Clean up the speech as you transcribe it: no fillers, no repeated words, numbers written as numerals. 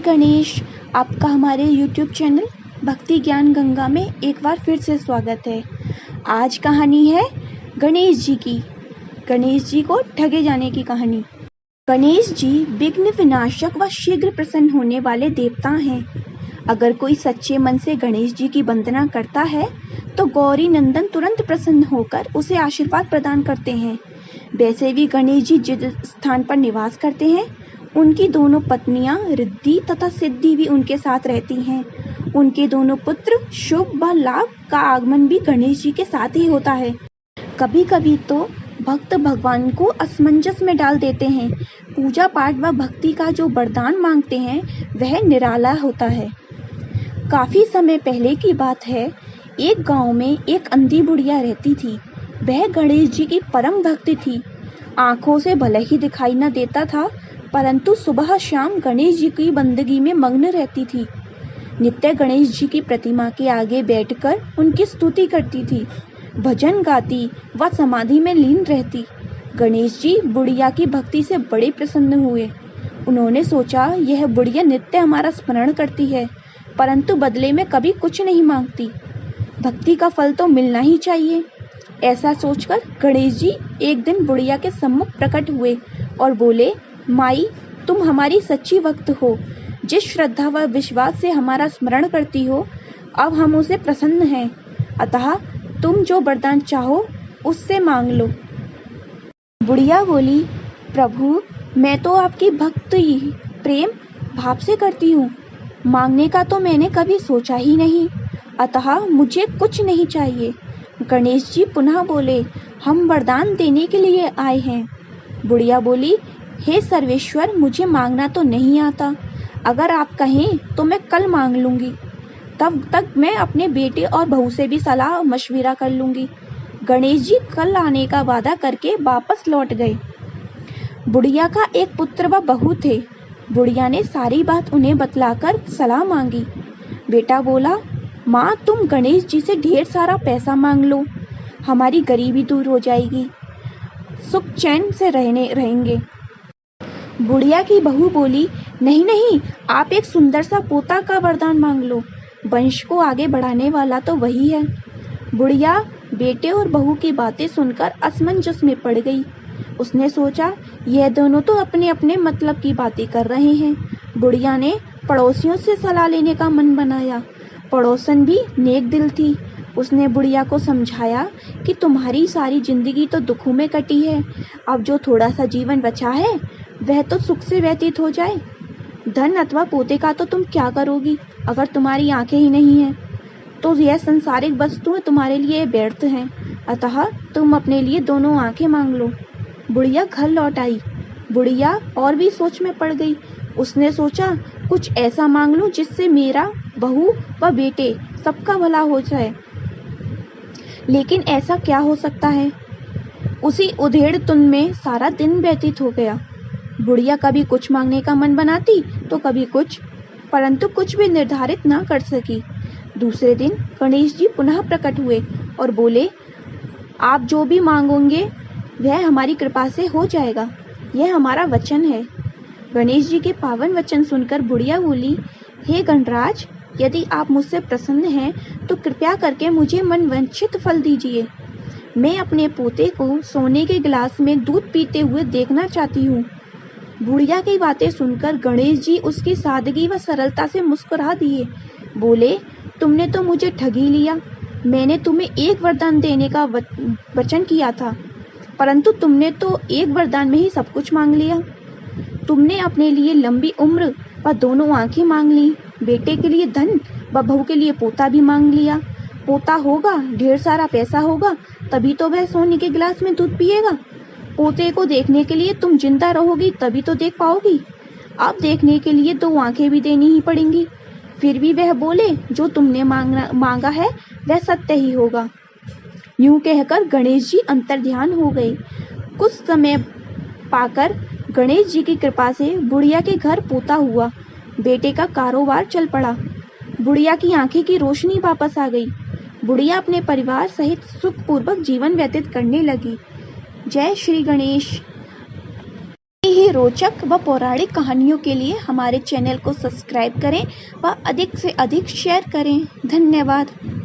गणेश, आपका हमारे YouTube channel भक्ति ज्ञान गंगा में एक बार फिर से स्वागत है। आज कहानी है गणेश जी की। गणेश जी को ठगे जाने की कहानी। गणेश जी विघ्न विनाशक व शीघ्र प्रसन्न होने वाले देवता हैं। अगर कोई सच्चे मन से गणेश जी की वंदना करता है तो गौरी नंदन तुरंत प्रसन्न होकर उसे आशीर्वाद प्रदान करते हैं। वैसे भी गणेश जी जिस स्थान पर निवास करते हैं उनकी दोनों पत्नियां रिद्धि तथा सिद्धि भी उनके साथ रहती हैं। उनके दोनों पुत्र शुभ व लाभ का आगमन भी गणेश जी के साथ ही होता है। कभी कभी तो भक्त भगवान को असमंजस में डाल देते हैं। पूजा पाठ व भक्ति का जो वरदान मांगते हैं वह निराला होता है। काफी समय पहले की बात है। एक गांव में एक अंधी बुढ़िया रहती थी। वह गणेश जी की परम भक्ति थी। आंखों से भले ही दिखाई न देता था, परंतु सुबह शाम गणेश जी की बंदगी में मग्न रहती थी। नित्य गणेश जी की प्रतिमा के आगे बैठकर उनकी स्तुति करती थी, भजन गाती व समाधि में लीन रहती। गणेश जी बुढ़िया की भक्ति से बड़े प्रसन्न हुए। उन्होंने सोचा, यह बुढ़िया नित्य हमारा स्मरण करती है, परंतु बदले में कभी कुछ नहीं मांगती। भक्ति का फल तो मिलना ही चाहिए। ऐसा सोचकर गणेश जी एक दिन बुढ़िया के सम्मुख प्रकट हुए और बोले, माई, तुम हमारी सच्ची भक्त हो। जिस श्रद्धा व विश्वास से हमारा स्मरण करती हो, अब हम उसे प्रसन्न हैं। अतः तुम जो वरदान चाहो उससे मांग लो। बुढ़िया बोली, प्रभु, मैं तो आपकी भक्ति प्रेम भाव से करती हूँ। मांगने का तो मैंने कभी सोचा ही नहीं, अतः मुझे कुछ नहीं चाहिए। गणेश जी पुनः बोले, हम वरदान देने के लिए आए हैं। बुढ़िया बोली, हे सर्वेश्वर, मुझे मांगना तो नहीं आता। अगर आप कहें तो मैं कल मांग लूंगी। तब तक मैं अपने बेटे और बहू से भी सलाह मशविरा कर लूंगी। गणेश जी कल आने का वादा करके वापस लौट गए। बुढ़िया का एक पुत्र व बहू थे। बुढ़िया ने सारी बात उन्हें बतलाकर सलाह मांगी। बेटा बोला, माँ, तुम गणेश जी से ढेर सारा पैसा मांग लो, हमारी गरीबी दूर हो जाएगी, सुख चैन से रहेंगे। बुढ़िया की बहू बोली, नहीं नहीं, आप एक सुंदर सा पोता का वरदान मांग लो। वंश को आगे बढ़ाने वाला तो वही है। बुढ़िया बेटे और बहू की बातें सुनकर असमंजस में पड़ गई। उसने सोचा, यह दोनों तो अपने अपने मतलब की बातें कर रहे हैं। बुढ़िया ने पड़ोसियों से सलाह लेने का मन बनाया। पड़ोसन भी नेक दिल थी। उसने बुढ़िया को समझाया कि तुम्हारी सारी जिंदगी तो दुखों में कटी है। अब जो थोड़ा सा जीवन बचा है वह तो सुख से व्यतीत हो जाए। धन अथवा पोते का तो तुम क्या करोगी? अगर तुम्हारी आंखें ही नहीं हैं तो यह संसारिक वस्तुएं तुम्हारे लिए व्यर्थ हैं। अतः तुम अपने लिए दोनों आंखें मांग लो। बुढ़िया घर लौट आई। बुढ़िया और भी सोच में पड़ गई। उसने सोचा, कुछ ऐसा मांग लूं जिससे मेरा, बहू व बेटे सबका भला हो जाए। लेकिन ऐसा क्या हो सकता है? उसी उधेड़-धुन में सारा दिन व्यतीत हो गया। बुढ़िया कभी कुछ मांगने का मन बनाती तो कभी कुछ, परंतु कुछ भी निर्धारित ना कर सकी। दूसरे दिन गणेश जी पुनः प्रकट हुए और बोले, आप जो भी मांगोगे वह हमारी कृपा से हो जाएगा, यह हमारा वचन है। गणेश जी के पावन वचन सुनकर बुढ़िया बोली, हे गणराज, यदि आप मुझसे प्रसन्न हैं तो कृपया करके मुझे मनवांछित फल दीजिए। मैं अपने पोते को सोने के गिलास में दूध पीते हुए देखना चाहती हूँ। बुढ़िया की बातें सुनकर गणेश जी उसकी सादगी व सरलता से मुस्कुरा दिए। बोले, तुमने तो मुझे ठग ही लिया। मैंने तुम्हें एक वरदान देने का वचन किया था, परंतु तुमने तो एक वरदान में ही सब कुछ मांग लिया। तुमने अपने लिए लंबी उम्र व दोनों आंखें मांग ली, बेटे के लिए धन व बहू के लिए पोता भी मांग लिया। पोता होगा, ढेर सारा पैसा होगा, तभी तो वह सोने के गिलास में दूध पिएगा। पोते को देखने के लिए तुम जिंदा रहोगी तभी तो देख पाओगी। अब देखने के लिए दो आंखें भी देनी ही पड़ेंगी। फिर भी वह बोले, जो तुमने मांगा है वह सत्य ही होगा। यूं कहकर गणेश जी अंतर्ध्यान हो गए। कुछ समय पाकर गणेश जी की कृपा से बुढ़िया के घर पोता हुआ। बेटे का कारोबार चल पड़ा। बुढ़िया की आंखें की रोशनी वापस आ गई। बुढ़िया अपने परिवार सहित सुखपूर्वक जीवन व्यतीत करने लगी। जय श्री गणेश। ही रोचक व पौराणिक कहानियों के लिए हमारे चैनल को सब्सक्राइब करें व अधिक से अधिक शेयर करें। धन्यवाद।